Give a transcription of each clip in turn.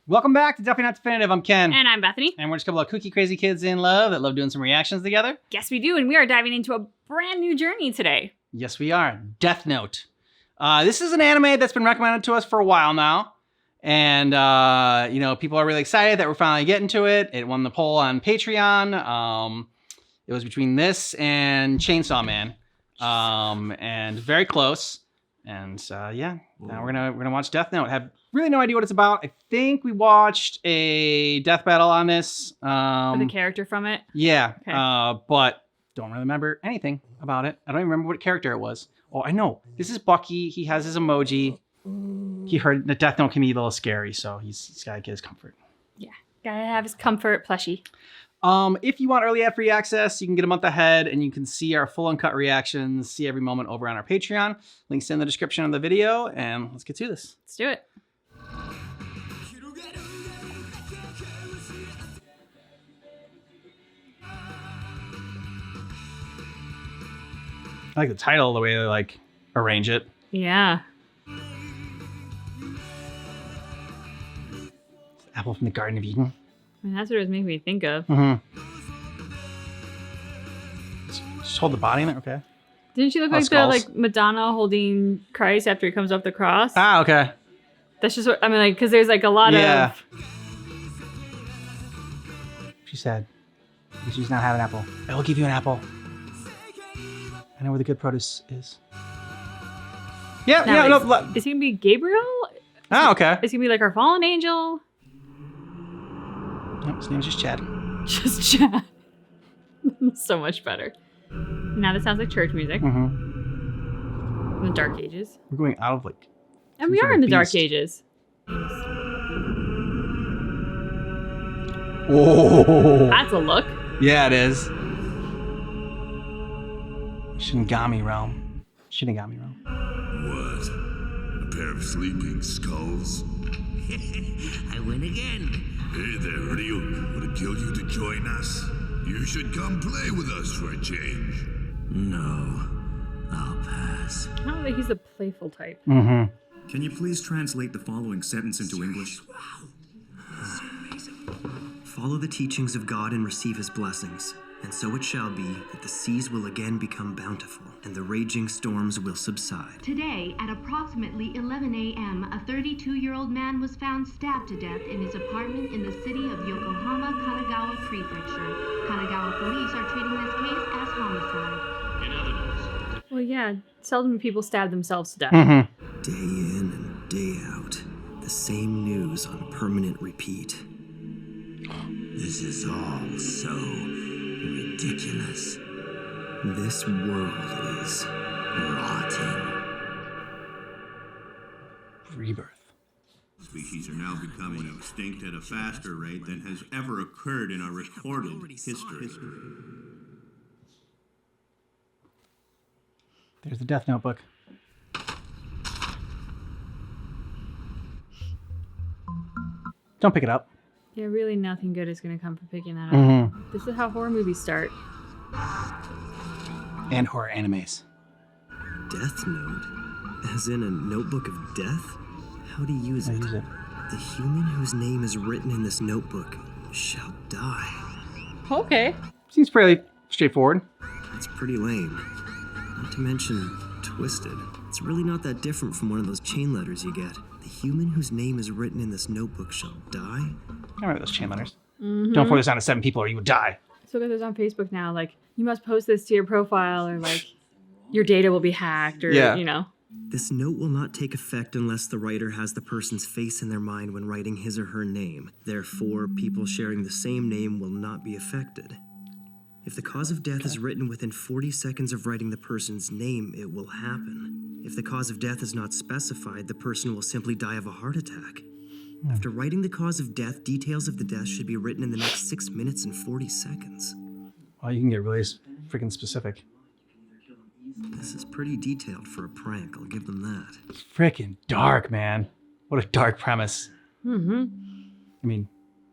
Welcome back to Definitely Not Definitive. I'm Ken. And I'm Bethany. And we're just a couple of kooky, crazy kids in love that love doing some reactions together. Yes, we do. And we are diving into a brand new journey today. Yes, we are. Death Note. This is an anime that's been recommended to us for a while now. And, people are really excited that we're finally getting to it. It won the poll on Patreon. It was between this and Chainsaw Man. And very close. And now we're gonna watch Death Note. Have really no idea what it's about. I think we watched a death battle on this. With a character from it? Yeah. Okay. But don't really remember anything about it. I don't even remember what character it was. Oh, I know. This is Bucky. He has his emoji. He heard that Death Note can be a little scary, so he's gotta get his comfort. Yeah. Gotta have his comfort plushie. If you want early ad-free access, you can get a month ahead and you can see our full uncut reactions, see every moment over on our Patreon. Links in the description of the video, and let's get to this. Let's do it. I like the title, the way they arrange it. Yeah. Apple from the Garden of Eden. I mean, that's what it was making me think of. Mm-hmm. Just hold the body in it, okay. Didn't she look like the Madonna holding Christ after he comes off the cross? Ah, okay. That's just what I mean, because there's a lot of. She said, "You should not have an apple. I will give you an apple. I know where the good produce is." Yeah, Is he gonna be Gabriel? Okay. Is he gonna be our fallen angel? No, his name's just Chad. Just Chad. So much better. Now this sounds like church music. Mm-hmm. From the Dark Ages. We're going out of And we are in the Dark Ages. Oh. That's a look. Yeah, it is. Shinigami realm. What? A pair of sleeping skulls? I win again. Hey there, Ryu. Would it kill you to join us? You should come play with us for a change. No, I'll pass. I don't think he's the playful type. Mm-hmm. Can you please translate the following sentence into English? Follow the teachings of God and receive his blessings. And so it shall be that the seas will again become bountiful, and the raging storms will subside. Today, at approximately 11 a.m., a 32-year-old man was found stabbed to death in his apartment in the city of Yokohama, Kanagawa Prefecture. Kanagawa police are treating this case as homicide. Well, yeah, seldom do people stab themselves to death. Mm-hmm. Day in and day out, the same news on permanent repeat. This is all so ridiculous. This world is rotting. Rebirth. Species are now becoming extinct at a faster rate than has ever occurred in our recorded history. There's the Death Notebook. Don't pick it up. Yeah, really nothing good is going to come from picking that up. Mm-hmm. This is how horror movies start. And horror animes. Death Note? As in a notebook of death? How to use it? The human whose name is written in this notebook shall die. Okay. Seems fairly straightforward. It's pretty lame. Not to mention twisted. It's really not that different from one of those chain letters you get. The human whose name is written in this notebook shall die? I remember those chain letters. Mm-hmm. Don't forward this on to 7 people or you would die. So there's on Facebook now, you must post this to your profile or your data will be hacked or, This note will not take effect unless the writer has the person's face in their mind when writing his or her name. Therefore, people sharing the same name will not be affected. If the cause of death is written within 40 seconds of writing the person's name, it will happen. If the cause of death is not specified, the person will simply die of a heart attack. After writing the cause of death, details of the death should be written in the next 6 minutes and 40 seconds. Well, you can get really freaking specific. This is pretty detailed for a prank, I'll give them that. It's freaking dark, man. What a dark premise. Mm-hmm. I mean,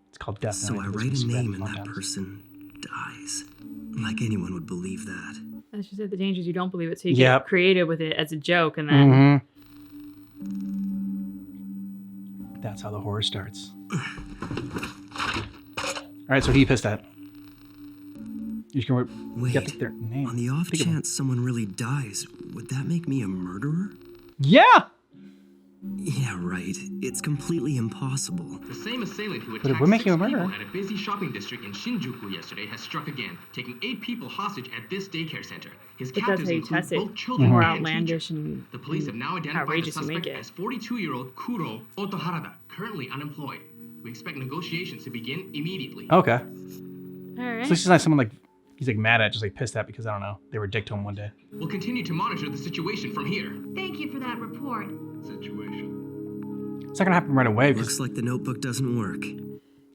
it's called Death Note. So I write a name and that person dies. Like anyone would believe that. That's just it. The danger is you don't believe it, so you get creative with it as a joke, and then... Mm-hmm. That's how the horror starts. All right, so who you pissed at? You can Wait, get their name. on the off chance someone really dies, would that make me a murderer? Yeah! Yeah, right. It's completely impossible. The same assailant who But attacked we're making 6 a murderer. people at a busy shopping district in Shinjuku yesterday has struck again, taking 8 people hostage at this daycare center. His But that's captors how you include test it. both children More and outlandish teachers. and The police have now identified the outrageous you make suspect it. as 42-year-old Kuro Otoharada, currently unemployed. We expect negotiations to begin immediately. Okay. All So right. this is not someone like he's like mad at, just like pissed at because I don't know, they were a dick to him one day. We'll continue to monitor the situation from here. Thank you for that report. Situation. It's not gonna happen right away because Looks like the notebook doesn't work.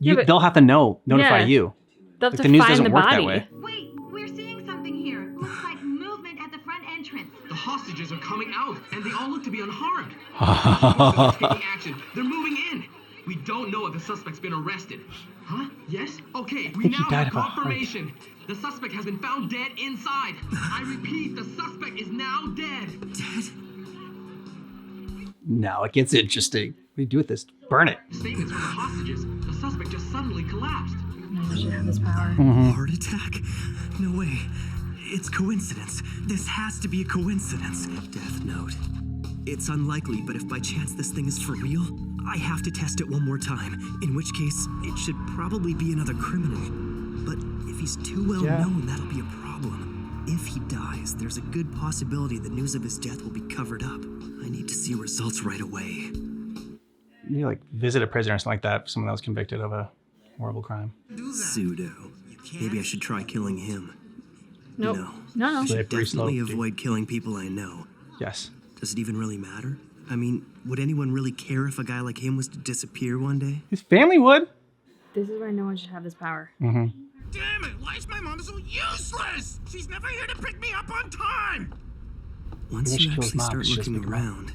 Yeah, but- they'll have to notify Yeah. you. They'll have Like, to the news find doesn't the work body. that way. Wait, we're seeing something here. Looks like movement at the front entrance. The hostages are coming out, and they all look to be unharmed. They're taking action. They're moving in. We don't know if the suspect's been arrested. Huh? Yes? Okay, we think he now died have of a heart. confirmation. The suspect has been found dead inside. I repeat, the suspect is now dead. Dead? Now it gets interesting. What do you do with this? Burn it. Statements from the hostages. The suspect just suddenly collapsed. Maybe she have this power. Heart attack? No way. It's coincidence. This has to be a coincidence. Death note. It's unlikely, but if by chance this thing is for real, I have to test it one more time. In which case, it should probably be another criminal. But if he's too well known, that'll be a problem. If he dies, there's a good possibility the news of his death will be covered up. I need to see results right away. You like visit a prison or something like that. Someone that was convicted of a horrible crime. Pseudo. Maybe I should try killing him. Nope. No. No. I should Slippery slope, definitely dude. avoid killing people I know. Yes. Does it even really matter? I mean, would anyone really care if a guy like him was to disappear one day? His family would. This is why no one should have this power. Damn it! Why is my mom so useless? She's never here to pick me up on time! Once Maybe you she kills actually mom, start she just looking pick him up. around,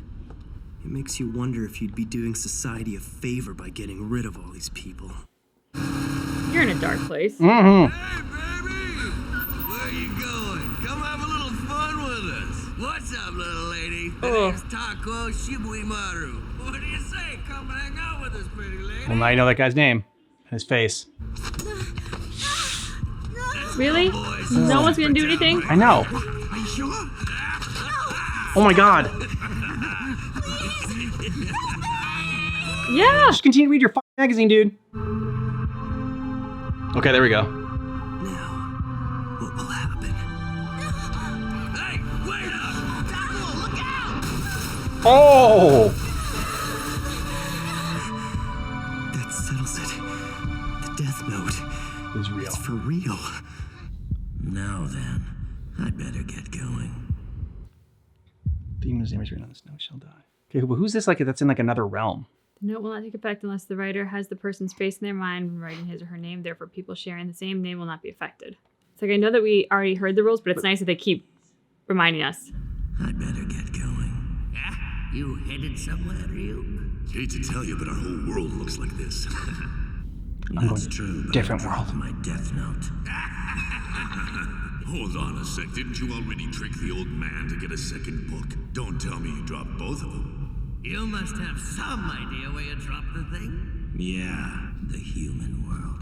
it makes you wonder if you'd be doing society a favor by getting rid of all these people. You're in a dark place. Mm-hmm. Hey, baby! Where you going? Come have a little fun with us. What's up, little lady? My Oh. name's Tako Shibuimaru. What do you say? Come hang out with us, pretty lady. Well, now you know that guy's name and his face. Really? No one's gonna do anything? I know. Are you sure? Oh my god. Yeah. Just continue to read your fucking magazine, dude. Okay, there we go. Now, what will happen? Hey, wait up! Tako, look out! Oh! That settles it. The death note. It's real. It's for real. Now then, I'd better get going. Demon's name is written on the snow shall die. Okay, but who's this like that's in like another realm? The note will not take effect unless the writer has the person's face in their mind when writing his or her name. Therefore, people sharing the same name will not be affected. It's like I know that we already heard the rules, but it's nice that they keep reminding us. I'd better get going. You headed somewhere, Ryuk? Hate to tell you, but our whole world looks like this. I'm That's going true, but different I dropped world. my death note. Hold on a sec. Didn't you already trick the old man to get a second book? Don't tell me you dropped both of them. You must have some idea where you dropped the thing. Yeah, the human world.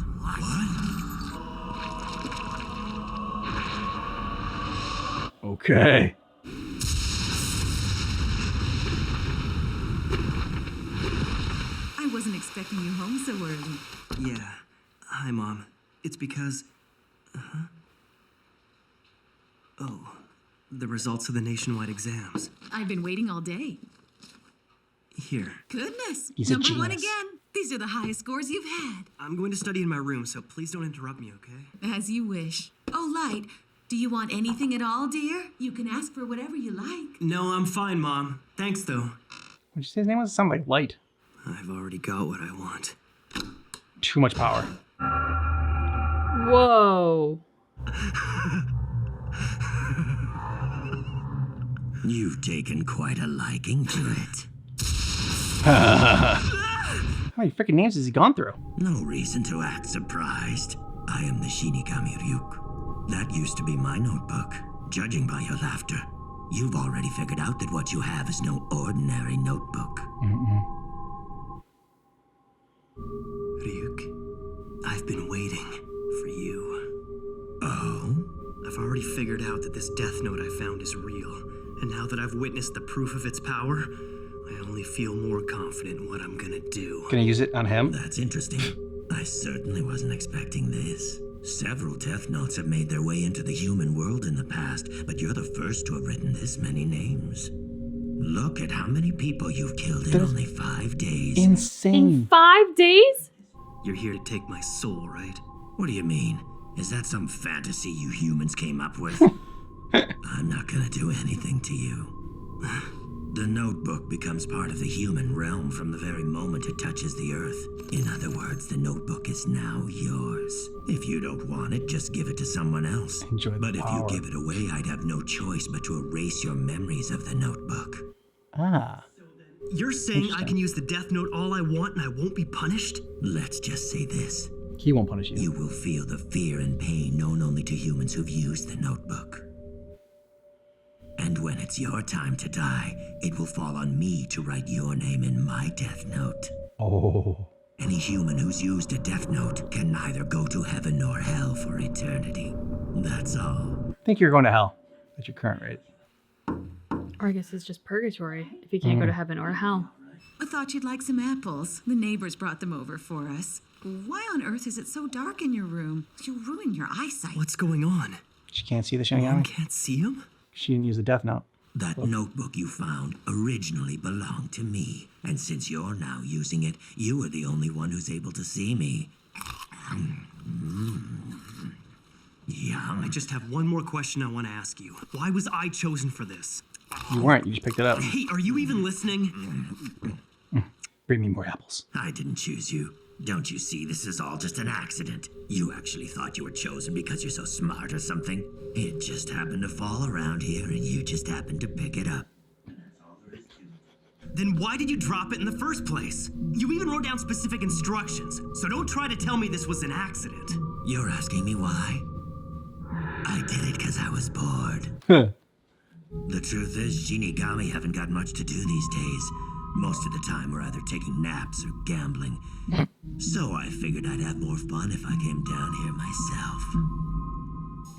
Okay. I wasn't expecting you home so early. Yeah. Hi, Mom. It's because... Oh, the results of the nationwide exams. I've been waiting all day. Here. Goodness. He's a Number one genius. again. These are the highest scores you've had. I'm going to study in my room, so please don't interrupt me, okay? As you wish. Oh, Light, do you want anything at all, dear? You can ask for whatever you like. No, I'm fine, Mom. Thanks, though. What'd you say his name was? It sounded like Light. I've already got what I want. Too much power. Whoa. You've taken quite a liking to it. How many freaking names has he gone through? No reason to act surprised. I am the Shinigami Ryuk. That used to be my notebook. Judging by your laughter, you've already figured out that what you have is no ordinary notebook. I've been waiting for you. Oh? I've already figured out that this death note I found is real. And now that I've witnessed the proof of its power, I only feel more confident in what I'm gonna do. Gonna use it on him? That's interesting. I certainly wasn't expecting this. Several death notes have made their way into the human world in the past, but you're the first to have written this many names. Look at how many people you've killed in only 5 days. Insane. In 5 days? You're here to take my soul, right? What do you mean? Is that some fantasy you humans came up with? I'm not gonna do anything to you. The notebook becomes part of the human realm from the very moment it touches the earth. In other words, the notebook is now yours. If you don't want it, just give it to someone else. Enjoy the But if power. you give it away, I'd have no choice but to erase your memories of the notebook. Ah. You're saying I Interesting. can use the death note all I want and I won't be punished? Let's just say this. He won't punish you. You will feel the fear and pain known only to humans who've used the notebook. And when it's your time to die, it will fall on me to write your name in my death note. Oh. Any human who's used a death note can neither go to heaven nor hell for eternity. That's all. I think you're going to hell at your current rate. Or I guess it's just purgatory if you can't go to heaven or hell. I thought you'd like some apples. The neighbors brought them over for us. Why on earth is it so dark in your room? You'll ruin your eyesight. What's going on? She can't see the Mom Shinigami. can't see him? She didn't use the death note. That notebook you found originally belonged to me. And since you're now using it, you are the only one who's able to see me. I just have one more question I want to ask you. Why was I chosen for this? You weren't. You just picked it up. Hey, are you even listening? Bring me more apples. I didn't choose you. Don't you see, this is all just an accident. You actually thought you were chosen because you're so smart or something. It just happened to fall around here and you just happened to pick it up. Then why did you drop it in the first place? You even wrote down specific instructions, so don't try to tell me this was an accident. You're asking me why? I did it because I was bored. The truth is, Shinigami haven't got much to do these days. Most of the time, we're either taking naps or gambling. So I figured I'd have more fun if I came down here myself.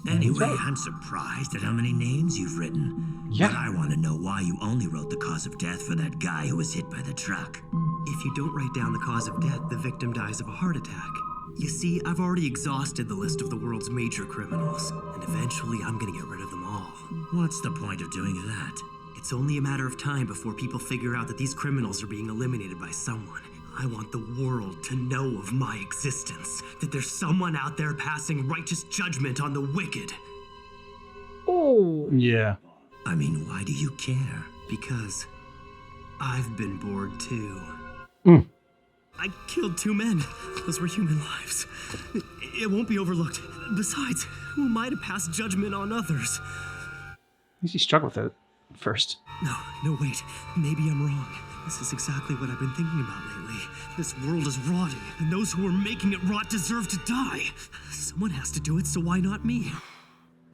Anyway, I'm surprised at how many names you've written. Yeah. But I want to know why you only wrote the cause of death for that guy who was hit by the truck. If you don't write down the cause of death, the victim dies of a heart attack. You see, I've already exhausted the list of the world's major criminals, and eventually I'm gonna get rid of them all. What's the point of doing that? It's only a matter of time before people figure out that these criminals are being eliminated by someone. I want the world to know of my existence, that there's someone out there passing righteous judgment on the wicked. Oh. Yeah. I mean, why do you care? Because I've been bored too. Mm. I killed 2 men. Those were human lives. It won't be overlooked. Besides, who am I to pass judgment on others? At least you struggled with it first. No, wait. Maybe I'm wrong. This is exactly what I've been thinking about lately. This world is rotting, and those who are making it rot deserve to die. Someone has to do it, so why not me?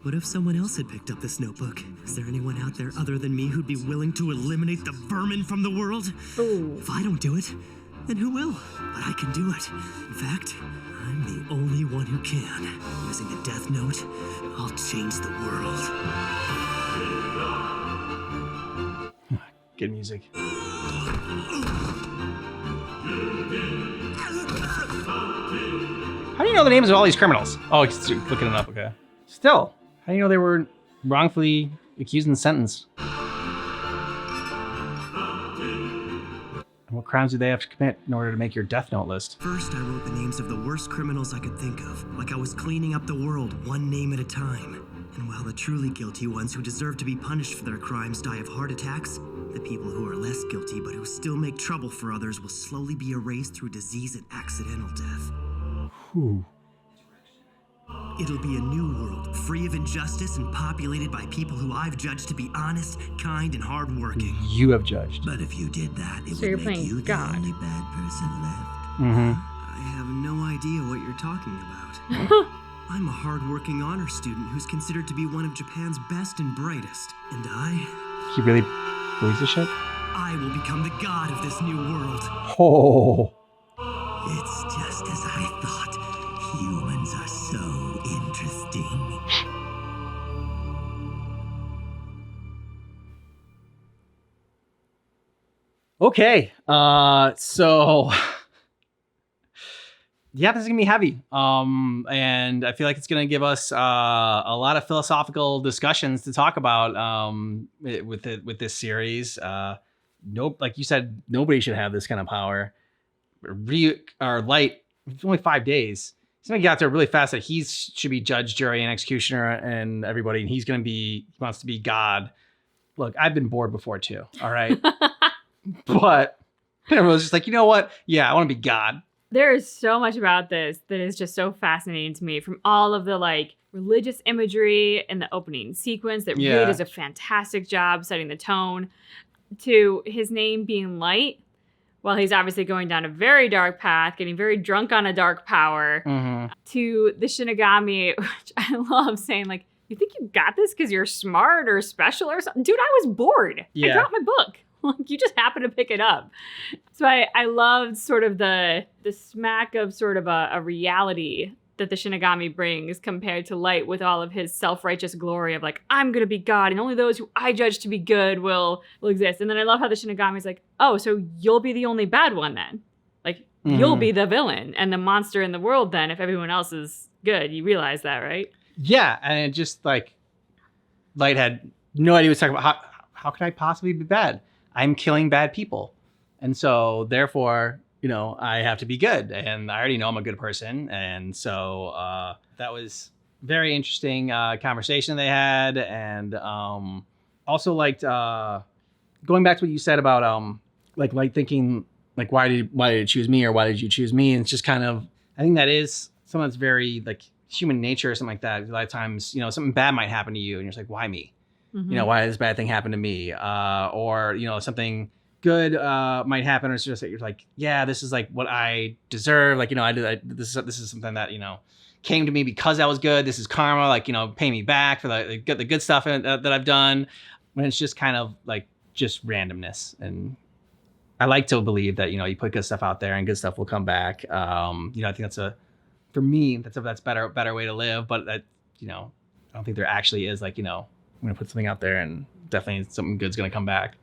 What if someone else had picked up this notebook? Is there anyone out there other than me who'd be willing to eliminate the vermin from the world? Ooh. If I don't do it, then who will? But I can do it. In fact, I'm the only one who can. Using the Death Note, I'll change the world. Good music. How do you know the names of all these criminals? Oh, it's looking it up, okay. Still, how do you know they were wrongfully accused and sentenced? And what crimes do they have to commit in order to make your death note list? First, I wrote the names of the worst criminals I could think of, like I was cleaning up the world, one name at a time. And while the truly guilty ones who deserve to be punished for their crimes die of heart attacks, the people who are less guilty but who still make trouble for others will slowly be erased through disease and accidental death. Whew. It'll be a new world, free of injustice and populated by people who I've judged to be honest, kind, and hardworking. You have judged. But if you did that, it So you're would make playing you God. the only bad person left. Mm-hmm. I have no idea what you're talking about. I'm a hardworking honor student who's considered to be one of Japan's best and brightest. And He really believes this shit? I will become the god of this new world. Oh. It's just as I thought. Okay. So yeah, this is gonna be heavy. And I feel like it's gonna give us a lot of philosophical discussions to talk about with this series. Nope, like you said, nobody should have this kind of power. Light, it's only 5 days. Somebody got there really fast that he should be judge, jury, and executioner and everybody, and he wants to be God. Look, I've been bored before too, all right? But everyone's just like, you know what? Yeah, I want to be God. There is so much about this that is just so fascinating to me, from all of the like religious imagery in the opening sequence that really does a fantastic job setting the tone, to his name being Light, while he's obviously going down a very dark path, getting very drunk on a dark power, to the Shinigami, which I love saying, like, you think you got this because you're smart or special or something? Dude, I was bored. I dropped my book. Like, you just happened to pick it up. So I loved sort of the smack of sort of a reality that the Shinigami brings compared to Light with all of his self-righteous glory of like, I'm going to be God and only those who I judge to be good will exist. And then I love how the Shinigami's like, oh, so you'll be the only bad one then. Like, you'll be the villain and the monster in the world then if everyone else is good. You realize that, right? Yeah, and it just like, Light had no idea what he was talking about. How could I possibly be bad? I'm killing bad people. And so therefore, you know, I have to be good. And I already know I'm a good person. And so that was very interesting conversation they had. And also liked going back to what you said about like Light thinking like, why did it choose me, or why did you choose me? And it's just kind of, I think that is something that's very like human nature or something like that. A lot of times, you know, something bad might happen to you and you're just like, why me? You know, why did this bad thing happen to me? Or, you know, something good might happen, or it's just that you're like, yeah, this is like what I deserve. Like, you know, this is something that, you know, came to me because I was good. This is karma, like, you know, pay me back for the good stuff that I've done. When it's just kind of like just randomness. And I like to believe that, you know, you put good stuff out there and good stuff will come back. You know, I think for me, that's a better way to live. But that, you know, I don't think there actually is like, you know, I'm going to put something out there and definitely something good's going to come back.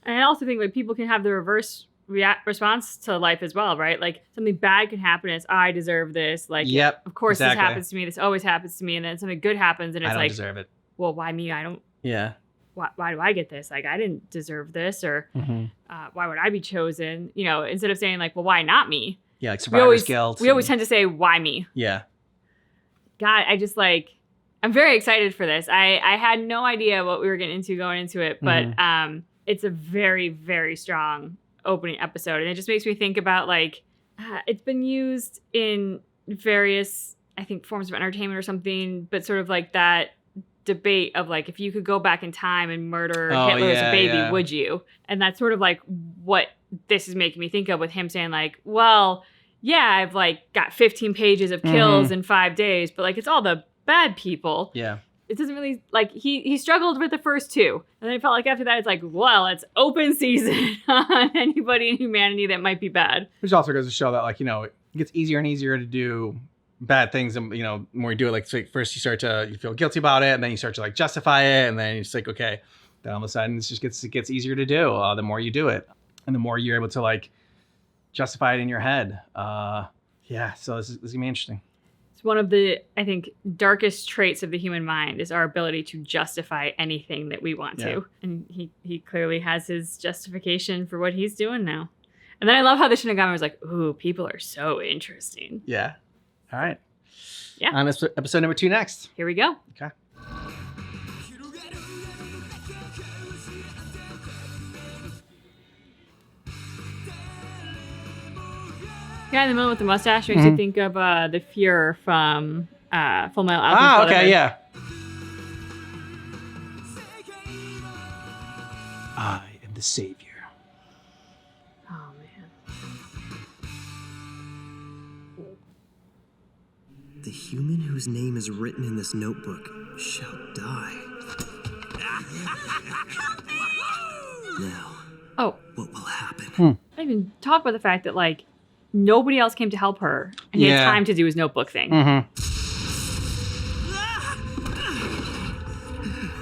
And I also think like people can have the reverse response to life as well, right? Like something bad can happen and it's, I deserve this. Like, of course this happens to me. This always happens to me. And then something good happens and it's like, I don't deserve it. Well, why me? I don't. Yeah. Why do I get this? Like, I didn't deserve this. Or why would I be chosen? You know, instead of saying like, well, why not me? Yeah, like survivor's guilt. We always tend to say, why me? Yeah. God, I just like, I'm very excited for this. I had no idea what we were getting into going into it, but it's a very, very strong opening episode. And it just makes me think about like, it's been used in various, I think, forms of entertainment or something, but sort of like that debate of like, if you could go back in time and murder Hitler as a baby, would you? And that's sort of like what this is making me think of, with him saying like, well, yeah, I've like got 15 pages of kills in 5 days, but like it's all the bad people. Yeah. It doesn't really, like, he struggled with the first two. And then I felt like after that, it's like, well, it's open season on anybody in humanity that might be bad. Which also goes to show that, like, you know, it gets easier and easier to do bad things. And, you know, the more you do it, like, first you feel guilty about it, and then you start to, like, justify it. And then you're just like, okay. Then all of a sudden, it gets easier to do the more you do it. And the more you're able to, like, justify it in your head. Yeah, so this is going to be interesting. It's one of the, I think, darkest traits of the human mind is our ability to justify anything that we want to. And he clearly has his justification for what he's doing now. And then I love how the Shinigami was like, ooh, people are so interesting. Yeah. All right. Yeah. On episode number 2 next. Here we go. Okay. Yeah, in the middle with the mustache makes you think of the Fuhrer from Full Metal Alchemist. Ah, okay, yeah. I am the savior. Oh, man. The human whose name is written in this notebook shall die. Now, what will happen? I didn't even talk about the fact that, like, nobody else came to help her, and he had time to do his notebook thing. I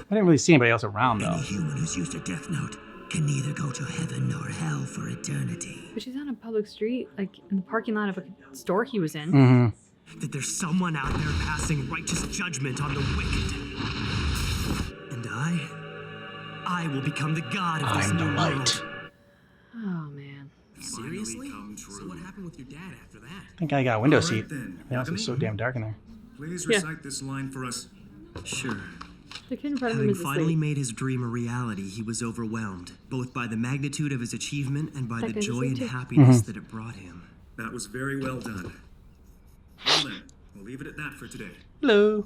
didn't really see anybody else around, though. Any human who's used a death note can neither go to heaven nor hell for eternity. But she's on a public street, like in the parking lot of a store he was in. Mm-hmm. That there's someone out there passing righteous judgment on the wicked. And I will become the god of this I'm the new light. world. Oh, man. Seriously? So what happened with your dad after that? I think I got a window seat. then. It was so damn dark in there. Please Yeah. recite this line for us. Sure. The kid in front of him Having is finally asleep. made his dream a reality, he was overwhelmed, both by the magnitude of his achievement and by That the guy's joy asleep and too. happiness that it brought him. That was very well done. Well then, we'll leave it at that for today. Hello.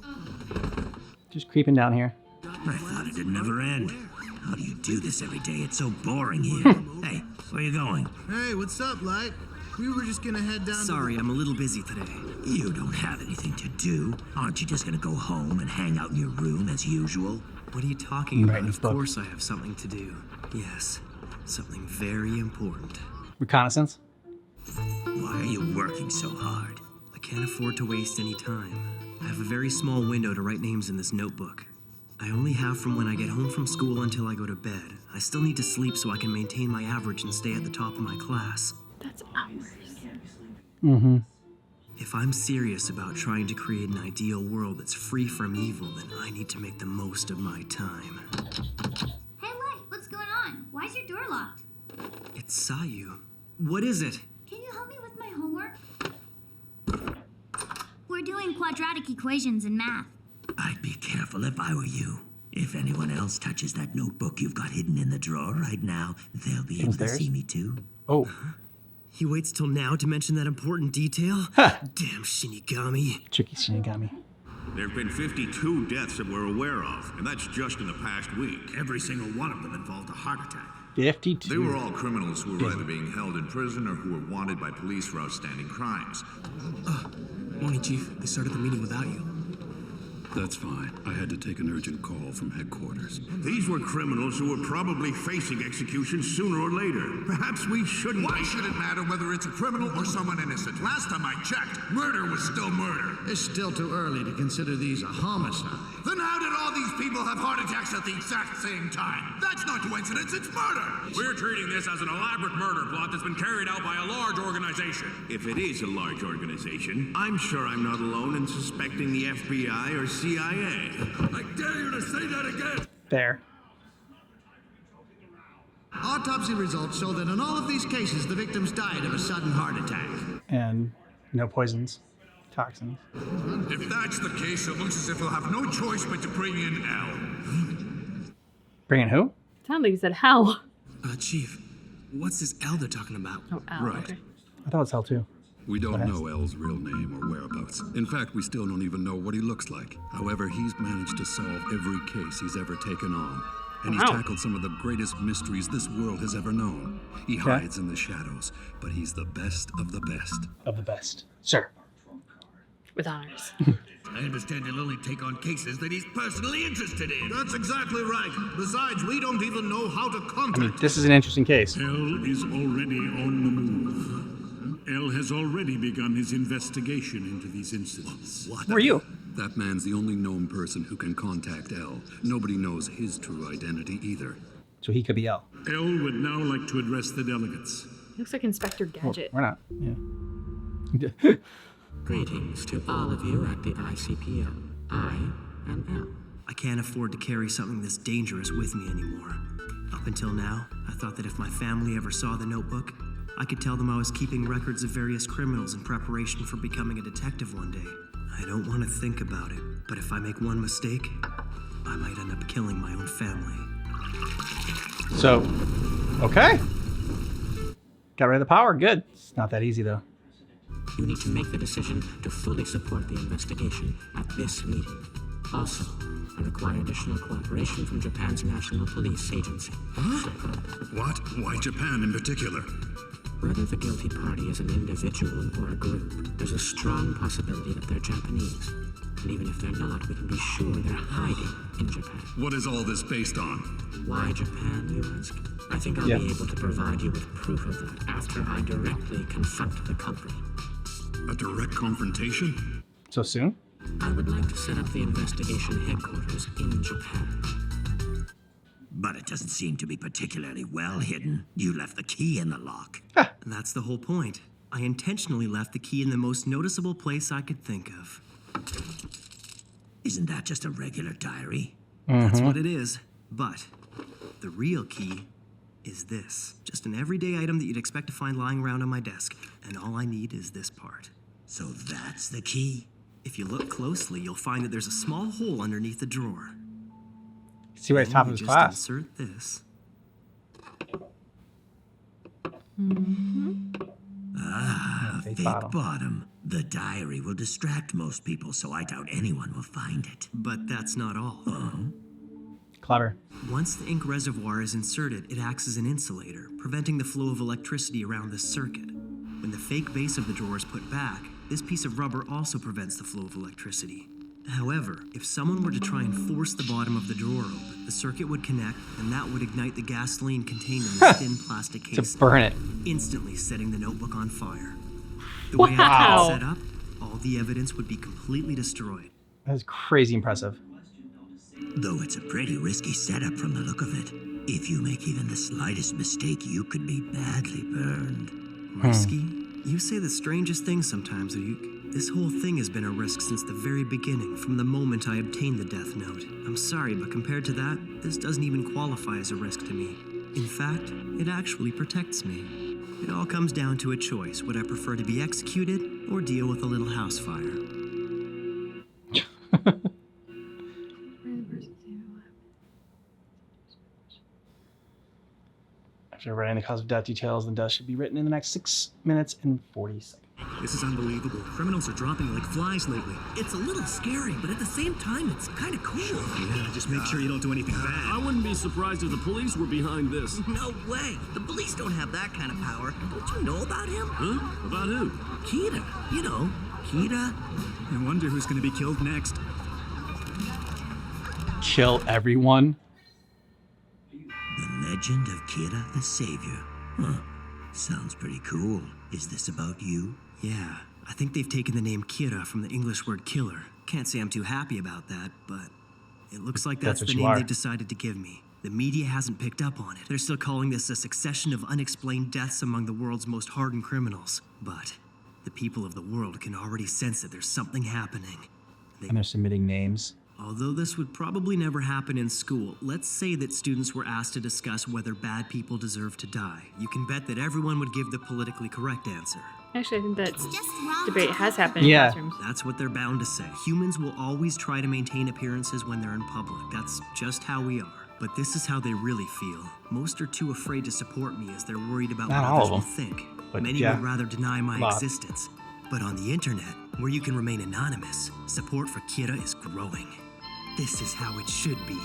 Just creeping down here. I thought it'd never end. How do you do this every day? It's so boring here. Hey, where you going? Hey, what's up, Light? We were just gonna head down Sorry, I'm a little busy today. You don't have anything to do. Aren't you just gonna go home and hang out in your room as usual? What are you talking Right about? in his Of book. course I have something to do. Yes, something very important. Reconnaissance. Why are you working so hard? I can't afford to waste any time. I have a very small window to write names in this notebook. I only have from when I get home from school until I go to bed. I still need to sleep so I can maintain my average and stay at the top of my class. That's hours. Mm-hmm. If I'm serious about trying to create an ideal world that's free from evil, then I need to make the most of my time. Hey, Light, what's going on? Why's your door locked? It's Sayu. What is it? Can you help me with my homework? We're doing quadratic equations in math. I'd be careful if I were you. If anyone else touches that notebook you've got hidden in the drawer right now, they'll be able to Downstairs? see me too. Oh. He waits till now to mention that important detail? Damn Shinigami. Tricky Shinigami. There have been 52 deaths that we're aware of, and that's just in the past week. Every single one of them involved a heart attack. 52. They were all criminals who were either being held in prison or who were wanted by police for outstanding crimes. Morning, Chief. They started the meeting without you. That's fine. I had to take an urgent call from headquarters. These were criminals who were probably facing execution sooner or later. Perhaps we shouldn't... Why should it matter whether it's a criminal or someone innocent? Last time I checked, murder was still murder. It's still too early to consider these a homicide. Then how did all these people have heart attacks at the exact same time? That's not coincidence, it's murder! We're treating this as an elaborate murder plot that's been carried out by a large organization. If it is a large organization, I'm sure I'm not alone in suspecting the FBI or CIA. I dare you to say that again! There. Autopsy results show that in all of these cases, the victims died of a sudden heart attack. And no poisons. Toxins. If that's the case, it looks as if we'll have no choice but to bring in L. Bring in who? Sounded like you said hell. Chief, what's this L they're talking about? Oh, L. Right. Okay. I thought it was hell too. We don't know L's real name or whereabouts. In fact, we still don't even know what he looks like. However, he's managed to solve every case he's ever taken on. And he's tackled some of the greatest mysteries this world has ever known. He hides in the shadows, but he's the best of the best. Of the best. Sir. With honors. I understand he'll only take on cases that he's personally interested in. That's exactly right. Besides, we don't even know how to contact I mean, this is an interesting case. L is already on the move. L has already begun his investigation into these incidents. Who are you? That man's the only known person who can contact L. Nobody knows his true identity either. So he could be L. L would now like to address the delegates. Looks like Inspector Gadget. We're not. Yeah. Greetings to all of you at the ICPO. I am L. I can't afford to carry something this dangerous with me anymore. Up until now, I thought that if my family ever saw the notebook, I could tell them I was keeping records of various criminals in preparation for becoming a detective one day. I don't want to think about it, but if I make one mistake, I might end up killing my own family. So, okay. Got rid of the power. Good. It's not that easy, though. You need to make the decision to fully support the investigation at this meeting. Also, I require additional cooperation from Japan's National Police Agency. Huh? What? Why Japan in particular? Whether the guilty party is an individual or a group, there's a strong possibility that they're Japanese. And even if they're not, we can be sure they're hiding in Japan. What is all this based on? Why Japan, you ask? I think I'll be able to provide you with proof of that after I directly confront the culprit. A direct confrontation? So soon? I would like to set up the investigation headquarters in Japan. But it doesn't seem to be particularly well hidden. You left the key in the lock. That's the whole point. I intentionally left the key in the most noticeable place I could think of. Isn't that just a regular diary? That's what it is. But the real key is this. Just an everyday item that you'd expect to find lying around on my desk. And all I need is this part. So that's the key? If you look closely, you'll find that there's a small hole underneath the drawer. See where it's top of his class. Insert this. Fake bottom. The diary will distract most people, so I doubt anyone will find it. But that's not all. Clever. Once the ink reservoir is inserted, it acts as an insulator, preventing the flow of electricity around the circuit. When the fake base of the drawer is put back, this piece of rubber also prevents the flow of electricity. However, if someone were to try and force the bottom of the drawer open, the circuit would connect, and that would ignite the gasoline contained in the thin plastic casing, to burn it, instantly setting the notebook on fire. The way I had it set up, all the evidence would be completely destroyed. That's crazy impressive. Though it's a pretty risky setup from the look of it. If you make even the slightest mistake, you could be badly burned. Risky? You say the strangest things sometimes, Ayuk. This whole thing has been a risk since the very beginning, from the moment I obtained the death note. I'm sorry, but compared to that, this doesn't even qualify as a risk to me. In fact, it actually protects me. It all comes down to a choice. Would I prefer to be executed or deal with a little house fire? After writing the cause of death details, the death should be written in the next 6 minutes and 40 seconds. This is unbelievable. Criminals are dropping like flies lately. It's a little scary, but at the same time, it's kind of cool. Yeah, just make sure you don't do anything bad. I wouldn't be surprised if the police were behind this. No way. The police don't have that kind of power. Don't you know about him? Huh? About who? Kira. You know, Kira. I wonder who's going to be killed next. Kill everyone? The legend of Kira the Savior. Huh. Sounds pretty cool. Is this about you? Yeah, I think they've taken the name Kira from the English word killer. Can't say I'm too happy about that, but it looks like that's the name they've decided to give me. The media hasn't picked up on it. They're still calling this a succession of unexplained deaths among the world's most hardened criminals. But the people of the world can already sense that there's something happening. And they're submitting names. Although this would probably never happen in school, let's say that students were asked to discuss whether bad people deserve to die. You can bet that everyone would give the politically correct answer. Actually, I think that debate has happened in classrooms. That's what they're bound to say. Humans will always try to maintain appearances when they're in public. That's just how we are. But this is how they really feel. Most are too afraid to support me as they're worried about what others will think. Many would rather deny my existence. But on the internet, where you can remain anonymous, support for Kira is growing. This is how it should be.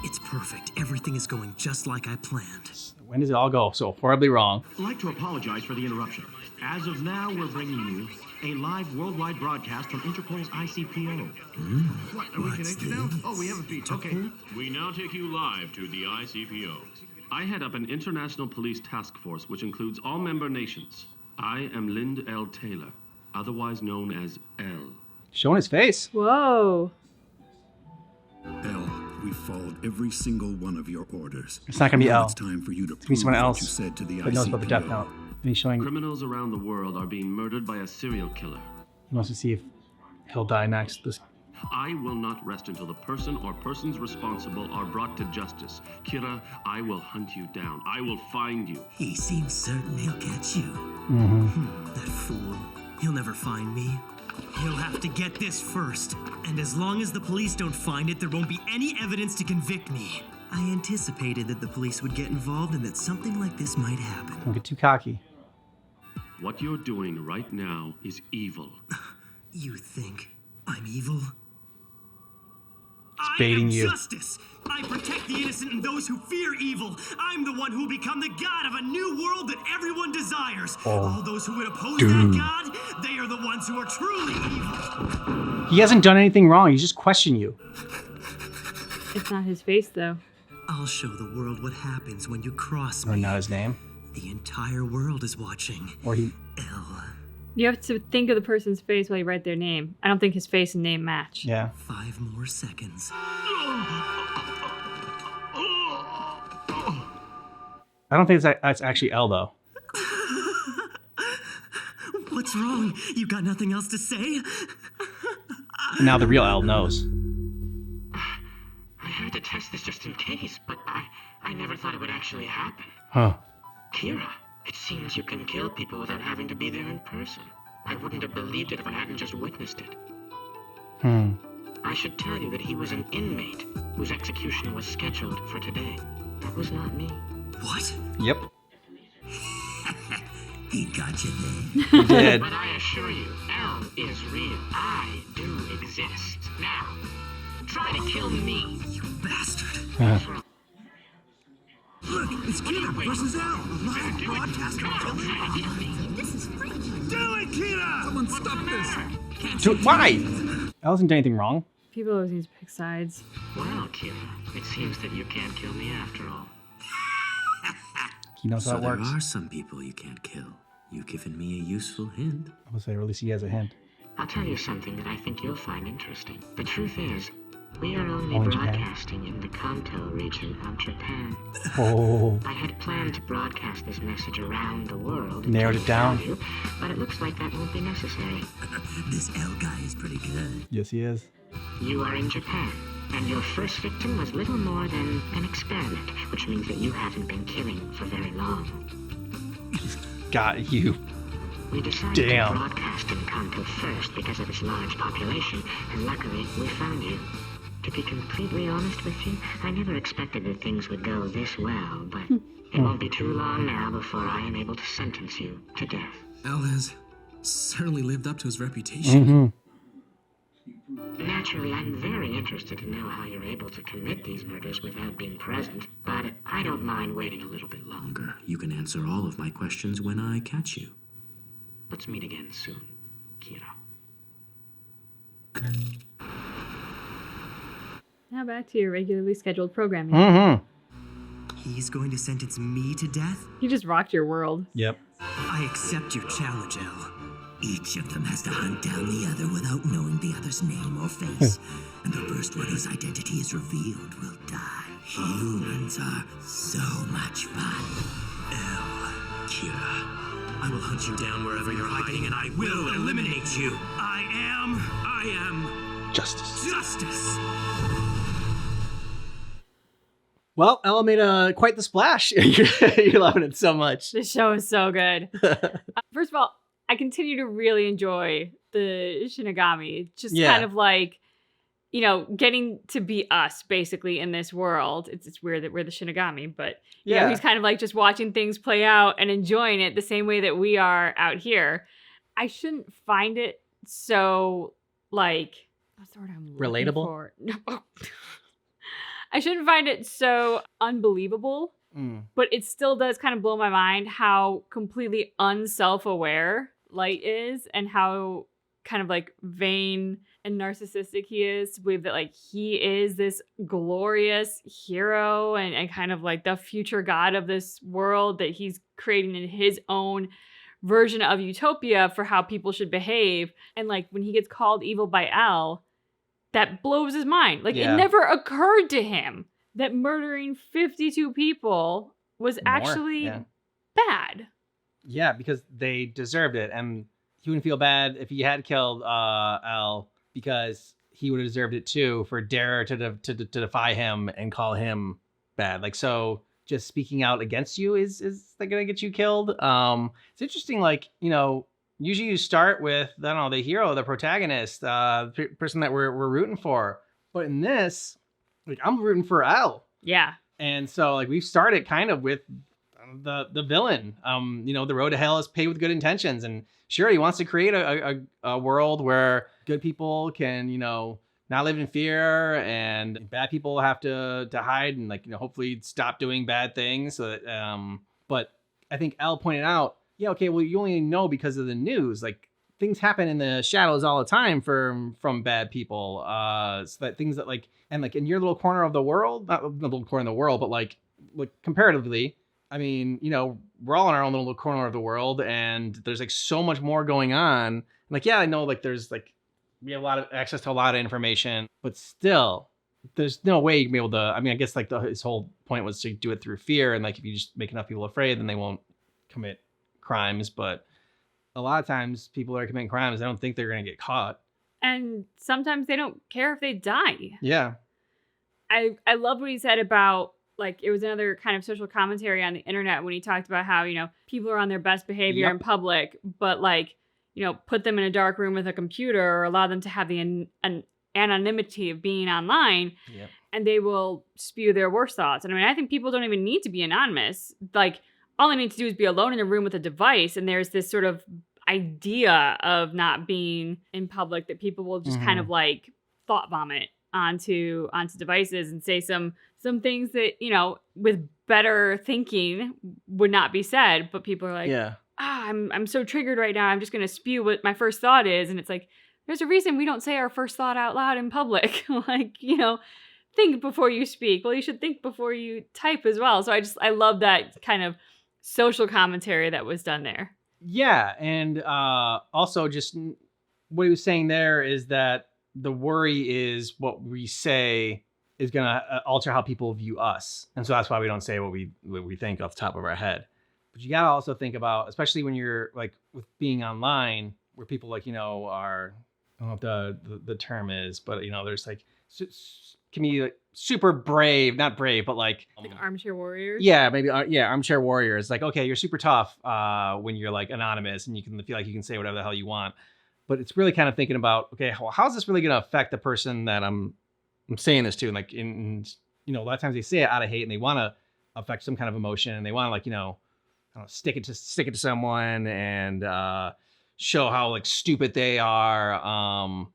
It's perfect. Everything is going just like I planned. When does it all go so horribly wrong? I'd like to apologize for the interruption. As of now, we're bringing you a live worldwide broadcast from Interpol's ICPO. What, are we connected now? Oh, we have a feed. Okay. We now take you live to the ICPO. I head up an international police task force which includes all member nations. I am Lind L. Taylor, otherwise known as L. Showing his face. Whoa. L, we followed every single one of your orders. It's not gonna be L. It's time for you to It's gonna be someone else you said to the that knows about the death note. And he's showing. Criminals around the world are being murdered by a serial killer. He wants to see if he'll die next. I will not rest until the person or persons responsible are brought to justice. Kira, I will hunt you down. I will find you. He seems certain he'll catch you. That fool. He'll never find me. He'll have to get this first. And as long as the police don't find it, there won't be any evidence to convict me. I anticipated that the police would get involved and that something like this might happen. Don't get too cocky. What you're doing right now is evil. You think I'm evil? It's baiting you. Justice. I protect the innocent and those who fear evil. I'm the one who will become the god of a new world that everyone desires. All those who would oppose that god, they are the ones who are truly evil. He hasn't done anything wrong. He's just questioning you. It's not his face, though. I'll show the world what happens when you cross me. Or not his name. The entire world is watching. Or he... L. You have to think of the person's face while you write their name. I don't think his face and name match. Yeah. 5 more seconds. I don't think that's actually L though. What's wrong? You got nothing else to say? And now the real L knows. I had to test this just in case, but I never thought it would actually happen. Huh. Kira, it seems you can kill people without having to be there in person. I wouldn't have believed it if I hadn't just witnessed it. I should tell you that he was an inmate whose execution was scheduled for today. That was not me. What? Yep. He got you there. He did. But I assure you, L is real. I do exist. Now, try to kill me. You bastard. Look, it's Kira versus L. Live broadcast from This is freaky. Do it, Kira! Someone stop this! Dude, why? I wasn't doing anything wrong. People always need to pick sides. Well, Kira, it seems that you can't kill me after all. He knows how it works. There are some people you can't kill. You've given me a useful hint. I would say, or at least he has a hint. I'll tell you something that I think you'll find interesting. The truth is, we are only Japan. broadcasting in the Kanto region of Japan. Oh. I had planned to broadcast this message around the world. Narrowed it down. You, but it looks like that won't be necessary. This L guy is pretty good. Yes, he is. You are in Japan, and your first victim was little more than an experiment, which means that you haven't been killing for very long. Got you. We decided to broadcast in Kanto first because of its large population, and luckily we found you. To be completely honest with you, I never expected that things would go this well, but it won't be too long now before I am able to sentence you to death. Al has certainly lived up to his reputation. Naturally, I'm very interested to know how you're able to commit these murders without being present, but I don't mind waiting a little bit longer. You can answer all of my questions when I catch you. Let's meet again soon, Kira. Now back to your regularly scheduled programming. He's going to sentence me to death? You just rocked your world. Yep. I accept your challenge, L. Each of them has to hunt down the other without knowing the other's name or face. And the first one whose identity is revealed will die. Humans are so much fun. L. Kira, I will hunt you down wherever you're hiding, and I will eliminate you. I am Justice. Well, Ella made quite the splash. You're loving it so much. This show is so good. First of all, I continue to really enjoy the Shinigami. Just kind of like, getting to be us basically in this world. It's weird that we're the Shinigami, but he's kind of like just watching things play out and enjoying it the same way that we are out here. I shouldn't find it so like, what's the word I'm looking relatable? For? No. I shouldn't find it so unbelievable, but it still does kind of blow my mind how completely unself-aware Light is and how kind of like vain and narcissistic he is to believe that like he is this glorious hero and kind of like the future god of this world that he's creating in his own version of utopia for how people should behave. And like when he gets called evil by L, that blows his mind. Like it never occurred to him that murdering 52 people was actually bad. Yeah, because they deserved it, and he wouldn't feel bad if he had killed L because he would have deserved it too for dare to defy him and call him bad. Like, so just speaking out against you is that gonna get you killed? It's interesting. Like, usually you start with the hero, the protagonist, the person that we're rooting for. But in this, like, I'm rooting for L. Yeah. And so like we've started kind of with the villain. The road to hell is paved with good intentions, and sure, he wants to create a world where good people can not live in fear, and bad people have to hide and hopefully stop doing bad things. So that, but I think L pointed out, well, you only know because of the news. Like, things happen in the shadows all the time from bad people. So that things that in your little corner of the world, not the little corner of the world, but like comparatively, I mean, we're all in our own little corner of the world, and there's like so much more going on. Like, I know there's we have a lot of access to a lot of information, but still, there's no way you can be able to. I mean, I guess like his whole point was to do it through fear, and like if you just make enough people afraid, then they won't commit crimes. But a lot of times, people that are committing crimes, they don't think they're going to get caught, and sometimes they don't care if they die. Yeah, I love what he said about, like, it was another kind of social commentary on the internet when he talked about how, you know, people are on their best behavior in public, but like, you know, put them in a dark room with a computer or allow them to have the anonymity of being online, and they will spew their worst thoughts. And I mean, I think people don't even need to be anonymous. Like, all they need to do is be alone in a room with a device, and there's this sort of idea of not being in public that people will just kind of like thought vomit onto devices and say some things that, you know, with better thinking would not be said, but people are like, I'm so triggered right now, I'm just gonna spew what my first thought is. And it's like, there's a reason we don't say our first thought out loud in public. Like, you know, think before you speak. Well, you should think before you type as well. So I love that kind of social commentary that was done there. Yeah, and also just what he was saying there is that the worry is what we say is going to alter how people view us. And so that's why we don't say what we think off the top of our head. But you got to also think about, especially when you're like with being online, where people like, you know, are, I don't know what the term is, but, you know, there's like, can be like super brave, not brave, but like armchair warriors. Yeah, maybe. Armchair warriors. Like, okay, you're super tough when you're like anonymous and you can feel like you can say whatever the hell you want. But it's really kind of thinking about, okay, how's this really going to affect the person that I'm saying this to? And like, you know, a lot of times they say it out of hate and they want to affect some kind of emotion and they want to, like, you know, I don't know, stick it to someone and show how like stupid they are.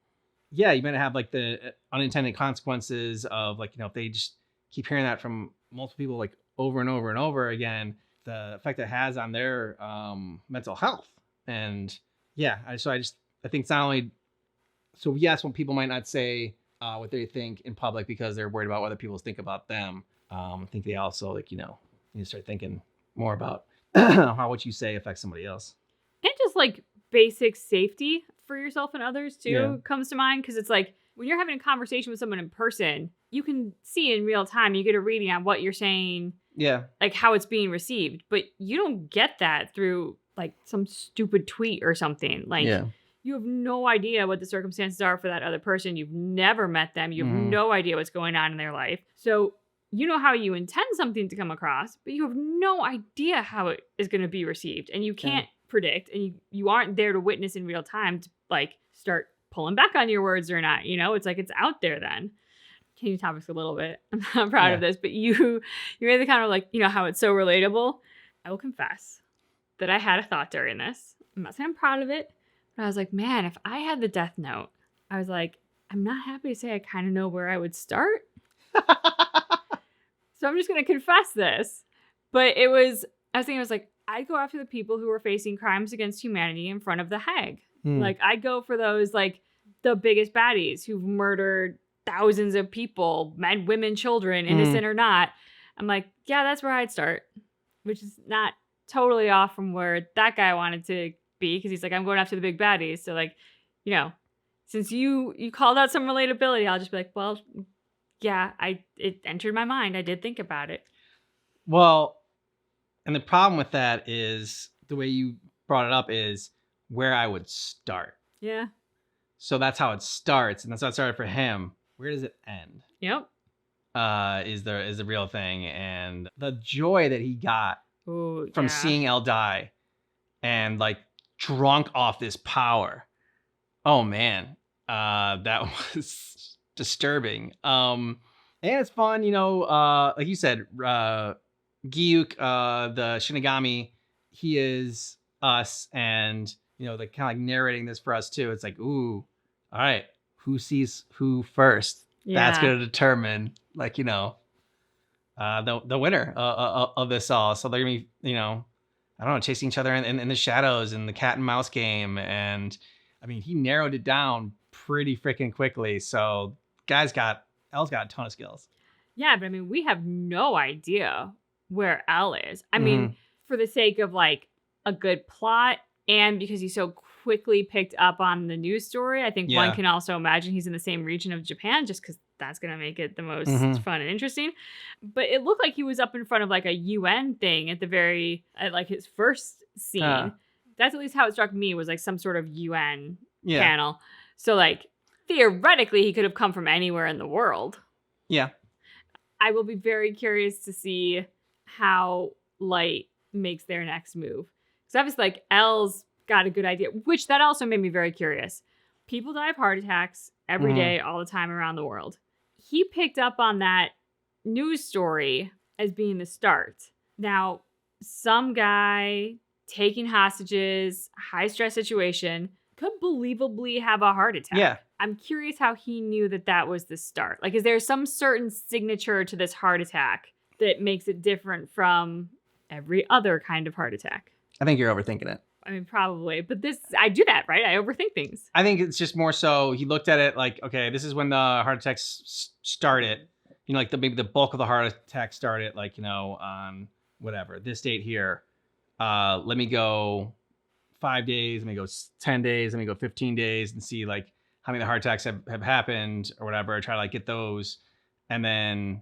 Yeah, you might have like the unintended consequences of, like, you know, if they just keep hearing that from multiple people like over and over and over again, the effect it has on their mental health. And yeah, I think it's not only, so yes, when people might not say what they think in public because they're worried about what other people think about them, I think they also, like, you know, need to start thinking more about how what you say affects somebody else. And just like basic safety for yourself and others too comes to mind, because it's like when you're having a conversation with someone in person, you can see in real time, you get a reading on what you're saying, like how it's being received, but you don't get that through like some stupid tweet or something. Like you have no idea what the circumstances are for that other person. You've never met them. You have no idea what's going on in their life. So you know how you intend something to come across, but you have no idea how it is going to be received, and you can't predict, and you aren't there to witness in real time to like start pulling back on your words or not. You know, it's like it's out there then. Changing topics a little bit. I'm not proud of this, but you made the kind of like, you know, how it's so relatable. I will confess that I had a thought during this. I'm not saying I'm proud of it, but I was like, man, if I had the death note, I was like, I'm not happy to say I kind of know where I would start. So I'm just going to confess this. But I was thinking, like, I'd go after the people who are facing crimes against humanity in front of the Hague. Like, I'd go for those, like, the biggest baddies who've murdered thousands of people, men, women, children, innocent or not. I'm like, yeah, that's where I'd start, which is not totally off from where that guy wanted to be, because he's like, I'm going after the big baddies. So, like, you know, since you called out some relatability, I'll just be like, well, yeah, it entered my mind. I did think about it. Well, and the problem with that is the way you brought it up is where I would start. Yeah. So that's how it starts, and that's how it started for him. Where does it end? Yep. Is the real thing, and the joy that he got from seeing Elle die, and like drunk off this power. Oh man, that was disturbing. And it's fun, you know. Like you said, Gyuk, the Shinigami, he is us, and you know, they're kind of like narrating this for us too. It's like, ooh, all right, who sees who first? That's going to determine, like, you know, the winner of this all. So they're going to be, you know, I don't know, chasing each other in the shadows and the cat and mouse game. And I mean, he narrowed it down pretty freaking quickly. So Elle's got a ton of skills. Yeah, but I mean, we have no idea where Elle is. I mean, for the sake of like a good plot, and because he's so quickly picked up on the news story. I think one Yeah. can also imagine he's in the same region of Japan just because that's going to make it the most fun and interesting. But it looked like he was up in front of like a UN thing at like his first scene. That's at least how it struck me, was like some sort of UN panel. So like theoretically he could have come from anywhere in the world. Yeah. I will be very curious to see how Light makes their next move. Because obviously, like, L's got a good idea, which that also made me very curious. People die of heart attacks every day, all the time around the world. He picked up on that news story as being the start. Now, some guy taking hostages, high stress situation, could believably have a heart attack. Yeah. I'm curious how he knew that that was the start. Like, is there some certain signature to this heart attack that makes it different from every other kind of heart attack? I think you're overthinking it. I mean, probably. But I do that, right? I overthink things. I think it's just more so he looked at it like, okay, this is when the heart attacks started. You know, like maybe the bulk of the heart attack started, like, you know, on whatever, this date here. Let me go 5 days, let me go 10 days, let me go 15 days and see like how many of the heart attacks have happened or whatever. Try to like get those. And then,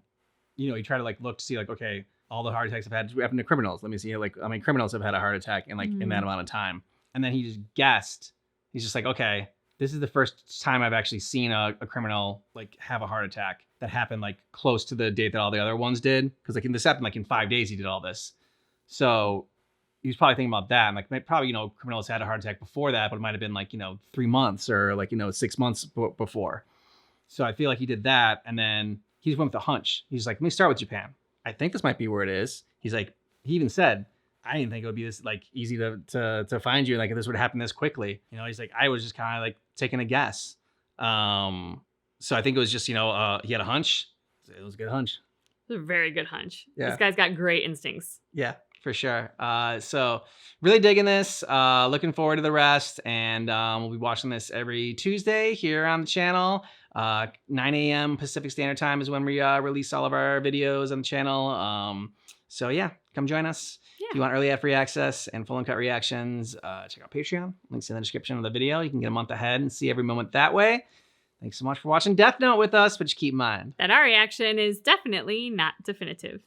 you know, you try to like look to see like, okay, all the heart attacks have happened to criminals. Let me see like how many criminals have had a heart attack in like in that amount of time. And then he just guessed. He's just like, okay, this is the first time I've actually seen a criminal like have a heart attack that happened like close to the date that all the other ones did. Because like this happened like in 5 days he did all this. So he was probably thinking about that. And like probably, you know, criminals had a heart attack before that, but it might have been like, you know, 3 months or like, you know, 6 months before. So I feel like he did that. And then he just went with a hunch. He's like, let me start with Japan. I think this might be where it is. He's like, he even said, I didn't think it would be this like easy to find you. Like if this would happen this quickly, you know, he's like, I was just kind of like taking a guess. So I think it was just, you know, he had a hunch. It was a good hunch. It was a very good hunch. Yeah. This guy's got great instincts. Yeah, for sure. So really digging this, looking forward to the rest. And we'll be watching this every Tuesday here on the channel. 9 a.m. Pacific Standard Time is when we release all of our videos on the channel. So yeah, come join us. Yeah. If you want early ad free access and full uncut reactions, check out Patreon. Links in the description of the video. You can get a month ahead and see every moment that way. Thanks so much for watching Death Note with us, but just keep in mind that our reaction is definitely not definitive.